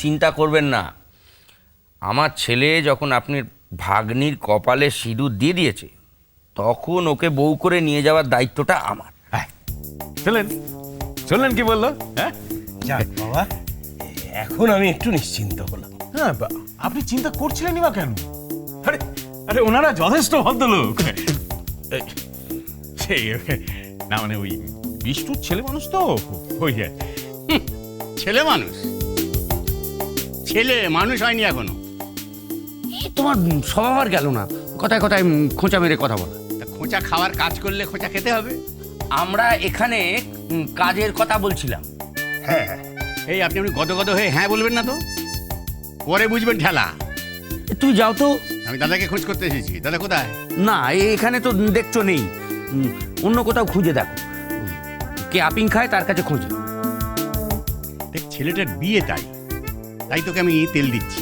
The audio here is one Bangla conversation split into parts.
চিন্তা করবেন না। আমার ছেলে যখন আপনি ভাগ্নির কপালে সিঁদুর দিয়ে দিয়েছে, তখন ওকে বউ করে নিয়ে যাওয়ার দায়িত্বটা আমার। শুনলেন শুনলেন কি বললো? হ্যাঁ যাক বাবা, এখন আমি একটু নিশ্চিন্ত হলাম। হ্যাঁ, আপনি চিন্তা করছিলেনই বা কেন? আরে আরে ওনারা যথেষ্ট ভদ্রলোক। সেই না মানে ওই বিষ্ণুর ছেলে মানুষ তো ওই আর ছেলে মানুষ? ছেলে মানুষ হয়নি এখনো। তোমার স্বভাব আর গেল না, কথায় কথায় খোঁচা মেরে কথা বলা। তা খোঁচা খাওয়ার কাজ করলে খোঁচা খেতে হবে। আমরা এখানে কাজের কথা বলছিলাম। হ্যাঁ, এই আপনি গদগদ হয়ে হ্যাঁ বলবেন না তো, পরে বুঝবেন ঠেলা। তুই যাও তো। আমি দাদাকে খোঁজ করতে এসেছি। দাদা কোথায়? না, এখানে তো দেখছো নেই, অন্য কোথাও খুঁজে দেখো। কে আপিং খায় তার কাছে খোঁজো। দেখ, ছেলেটার বিয়ে তাই তাই তোকে আমি তেল দিচ্ছি,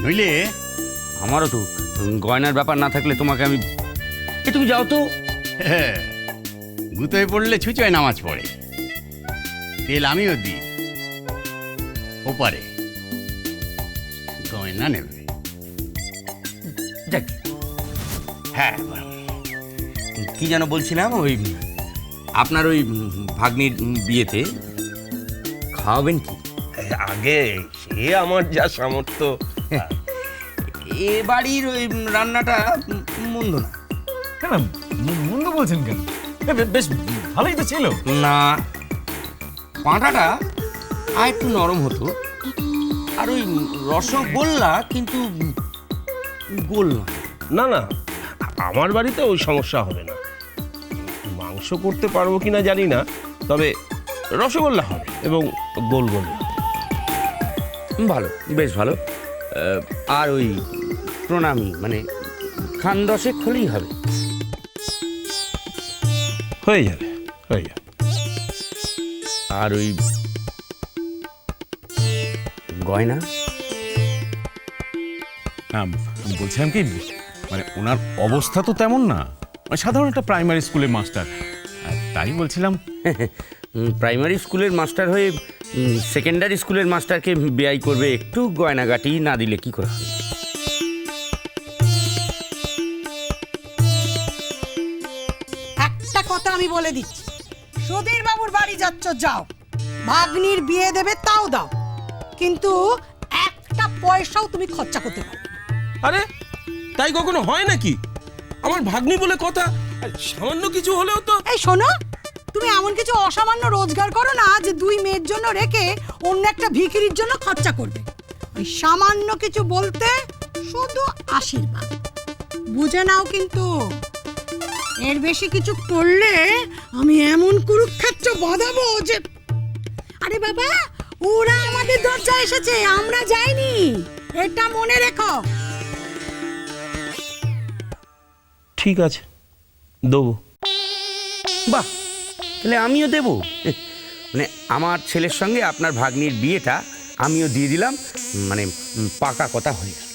নইলে আমারও তো গয়নার ব্যাপার না থাকলে তোমাকে আমি তুমি যাও তো। গুতোয় পড়লে ছুঁচোয় নামাজ পড়ে। তেল আমিও দিই, ওপারে গয়না নেবে। যাক, হ্যাঁ, কি যেন বলছিলাম, ওই আপনার ওই ভাগ্নির বিয়েতে খাওয়াবেন কি? আগে সে আমার যা সামর্থ্য। এ বাড়ির ওই রান্নাটা মন্দ না। কেন মন্দ বলছেন কেন? বেশ ভালোই তো ছিল। না, পাঁঠাটা আর একটু নরম হতো, আর ওই রসগোল্লা কিন্তু গোল নয়। না না, আমার বাড়িতে ওই সমস্যা হবে না। মাংস করতে পারবো কিনা জানি না, তবে রসগোল্লা হবে এবং গোল গোল। ভালো, বেশ ভালো। আর ওই প্রণামী মানে খান 10 হলেই হবে। হয়ে যাবে, হয়ে যাবে। আর ওই গয়না, আমি বলছিলাম কি, মানে ওনার অবস্থা তো তেমন না, মানে সাধারণ একটা প্রাইমারি স্কুলের মাস্টার। তাই বলছিলাম প্রাইমারি স্কুলের মাস্টার হয়ে সেকেন্ডারি স্কুলের মাস্টারকে বেয়াই করবে, একটু গয়নাগাটি না দিলে কি করে হবে? একটা কথা আমি বলে দিচ্ছি, সুধীর বাবুর বাড়ি যাচ্ছ যাও, ভাগ্নির বিয়ে দেবে তাও দাও, কিন্তু একটা পয়সাও তুমি খরচা করতে পারো। আরে তাই কখনো হয় নাকি? আমার ভাগ্নি বলে কথা, সামান্য কিছু হলেও তো। এই শোনো, তুমি এমন কিছু অসামান্য রোজগার করো না যে 2 মেয়ের জন্য রেখে অন্য একটা ভিখিরির জন্য খরচা করবে। ওই সামান্য কিছু বলতে শুধু আশীর্বাদ, বুঝে নাও কিন্তু। এর বেশি কিছু করলে আমি এমন কুরুক্ষেত্র বাঁধাবো যে, আরে বাবা, ওরা আমাদের দরজায় এসেছে, আমরা যাইনি, এটা মনে রেখো। ঠিক আছে, দেবো। বাহ, তাহলে আমিও দেব। মানে আমার ছেলের সঙ্গে আপনার ভাগ্নির বিয়েটা আমিও দিয়ে দিলাম, মানে পাকা কথা হয়ে গেল।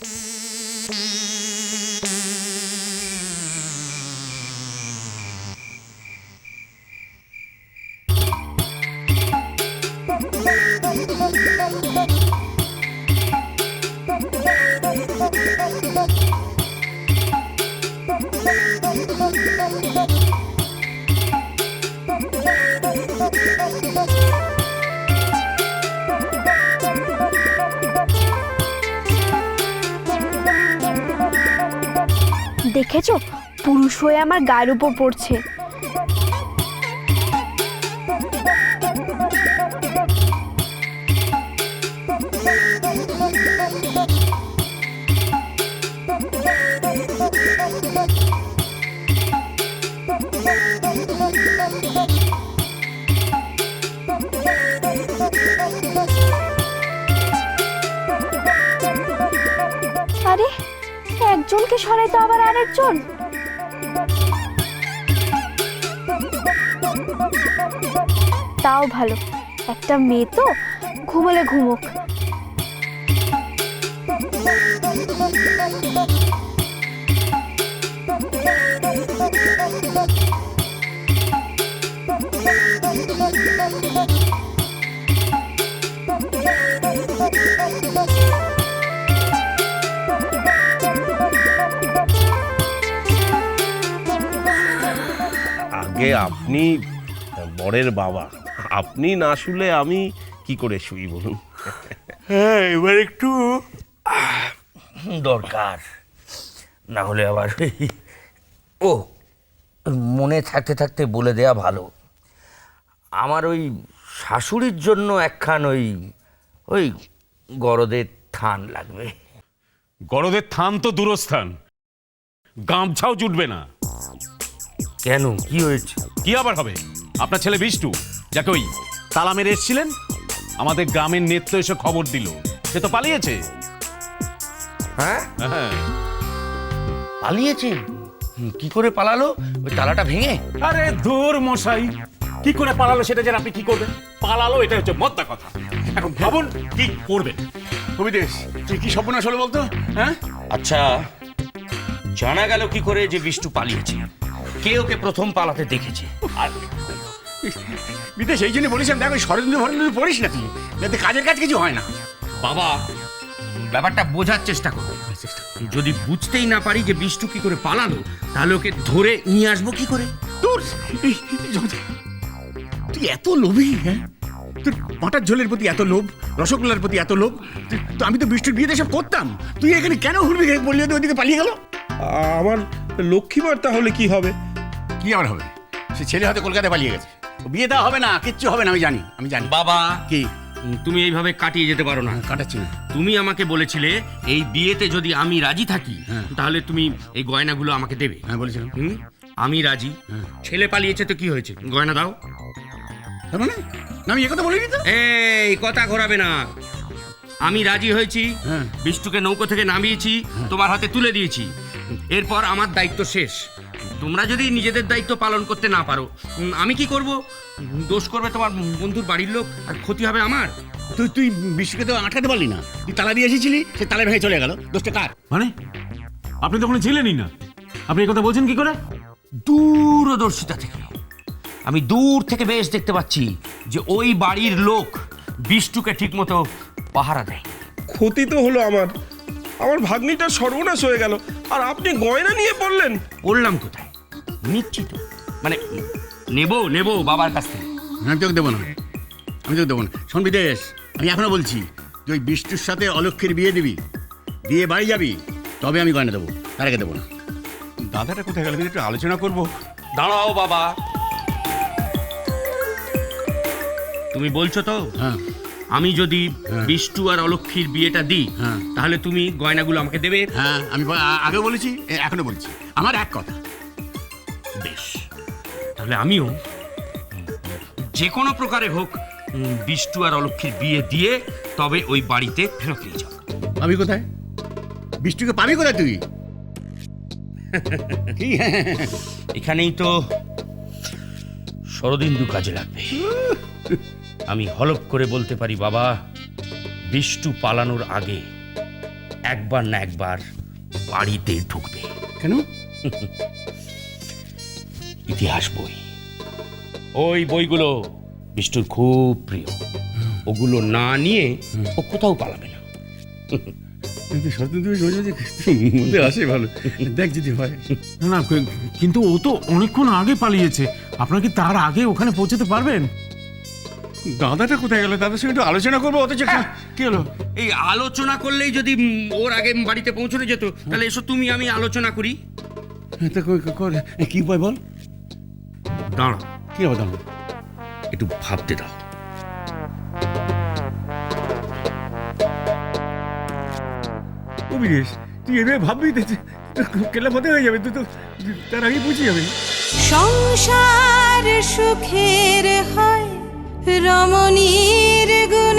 দেখেছো, পুরুষ হয়ে আমার গায়ের উপর পড়ছে। আরে, একজনকে সরাইতে আবার আরেকজন। তাও ভালো, একটা মেয়ে তো, ঘুমোলে ঘুমোক। আগে আপনি বরের বাবা, আপনি না শুলে আমি কি করে শুই বলুন? হ্যাঁ, এবার একটু দরকার, না হলে আবার ও মনে থাকতে থাকতে বলে দেয়া ভালো। আমার ওই শাশুড়ির জন্য একখান ওই গরদের থান লাগবে। গরদের থান তো দূরস্থান, গামছাও জুটবে না। কেন, কি হয়েছে? কি আবার হবে? আপনার ছেলে বিষ্টু, যাকে ওই তালা মেরে এসছিলেন, আমাদের গ্রামের নেত্র এসে খবর দিল সে তো পালিয়েছে। হ্যাঁ, হ্যাঁ, পালিয়েছে? কি করে পালালো? ওই তালাটা ভেঙে? আরে ধুর মশাই, কি করে পালালো সেটা যেন আপনি কি করবেন? পালালো, এটা হচ্ছে মোদ্দা কথা। এখন ভাবুন কি করবেন। কবিদেশ, তুই কি সর্বনাশ হলো বলতো? হ্যাঁ, আচ্ছা, জানা গেল কি করে যে বিষ্টু পালিয়েছে? কে ওকে প্রথম পালাতে দেখেছে? আর বিদেশ এই জন্য বলিস, দেখো ষড়যন্ত্র ফড়যন্ত্র পড়িস না তুই, যাতে কাজের কাজ কিছু হয় না। বাবা, ব্যাপারটা বোঝার চেষ্টা করো। যদি বুঝতেই না পারি যে বিষ্টু কি করে পালালো, তাহলে ওকে ধরে নিয়ে আসবো কি করে? তোর তুই এত লোভী, হ্যাঁ? তোর মাটার ঝোলের প্রতি এত লোভ, রসগোল্লার প্রতি এত লোভ। তো আমি তো বৃষ্টির বিয়েতে সব করতাম, তুই এখানে কেন ঘুরবি? বললি তো ওইদিকে পালিয়ে গেল। আমার লক্ষ্মীবার তাহলে কি হবে? কি আবার হবে? সে ছেলে হয়তো কলকাতায় পালিয়ে গেছে, ও বিয়ে দেওয়া হবে না, কিচ্ছু হবে না, আমি জানি। বাবা, কি তুমি এইভাবে কাটিয়ে যেতে পারো না। কাটাচ্ছি না? তুমি আমাকে বলেছিলে এই বিয়েতে যদি আমি রাজি থাকি, তাহলে তুমি এই গয়নাগুলো আমাকে দেবে। হ্যাঁ বলেছিলাম। আমি রাজি। ছেলে পালিয়েছে তো কি হয়েছে? গয়না দাও। তার মানে না, আমি একথা বলিনি তো। এই কথা ঘোরাবে না। আমি রাজি হয়েছি, হ্যাঁ। বিষ্টুকে নৌকো থেকে নামিয়েছি, তোমার হাতে তুলে দিয়েছি। এরপর আমার দায়িত্ব শেষ। তোমরা যদি নিজেদের দায়িত্ব পালন করতে না পারো, আমি কি করব? দোষ করবে তোমার বন্ধুর বাড়ির লোক, আর ক্ষতি হবে আমার। তুই বিশ্বকে তো আটকাতে পারলি না, তুই তালা দিয়ে এসেছিলি, সে তালা ভেঙে চলে গেল, দোষটা কার? মানে আপনি তখন ছিলেনই না, আপনি এই কথা বলছেন কি করে? দূরদর্শিতা থেকে আমি দূর থেকে বেশ দেখতে পাচ্ছি যে ওই বাড়ির লোক বিষ্টুকে ঠিকমতো পাহারা দেয়। ক্ষতি তো হলো আমার ভাগ্নিটা সর্বনাশ হয়ে গেল, আর আপনি গয়না নিয়ে পড়লেন। বললাম কোথায়, নিচ্ছি তো, মানে নেবো বাবার কাছ থেকে। আমি তোকে দেবো না, শোন বিদেশ, আমি এখনো বলছি যে ওই বিষ্টুর সাথে অলক্ষীর বিয়ে দিবি, দিয়ে বাড়ি যাবি, তবে আমি গয়না দেবো, তার আগে দেবো না। দাদাটা কোথায় গেল? একটু আলোচনা করবো। দাঁড়াও বাবা, তুমি বলছো তো হ্যাঁ আমি যদি বিষ্টু আর অলক্ষীর বিয়েটা দিই, হ্যাঁ। তাহলে তুমি গয়নাগুলো আমাকে দেবে? হ্যাঁ, আমি আগে বলেছি, এখনো বলছি, আমার এক কথা। বেশ, তাহলে আমিও যে কোনো প্রকারে হোক বিষ্টু আর অলক্ষীর বিয়ে দিয়ে তবে ওই বাড়িতে ফেরত নিয়ে যাও। আমি কোথায়? বিষ্টুকে পাবি কোথায় তুই? কি? এখানেই তো শরদিন্দু কাজে লাগবে। আমি হলপ করে বলতে পারি বাবা, বিষ্টু পালানোর আগে একবার না একবার বাড়িতে ঢুকবে। কেন? ইতিহাস বই, ওই বইগুলো বিষ্টুর খুব প্রিয়। ওগুলো না নিয়ে ও কোথাও পালাবে না। আসে ভালো, দেখ যদি হয়। না, কিন্তু ও তো অনেকক্ষণ আগে পালিয়েছে, আপনারা কি তার আগে ওখানে পৌঁছতে পারবেন? দাদাটা কোথায় গেল? দাদার সঙ্গে একটু আলোচনা করবো, অথচ কি হলো? এই আলোচনা করলেই যদি ওর আগে বাড়িতে পৌঁছতে যেত, তাহলে এসো তুমি আমি আলোচনা করি। কি উপায় বল? দাঁড়া, কি হবে? দাঁড়াবো, একটু ভাবতে দাও। বিদেশ, তুই এভাবে ভাববি কেলা পথে হয়ে যাবে, তুই তো তার আগে বুঝে যাবে। সংসার সুখের হয় রমণীর গুণ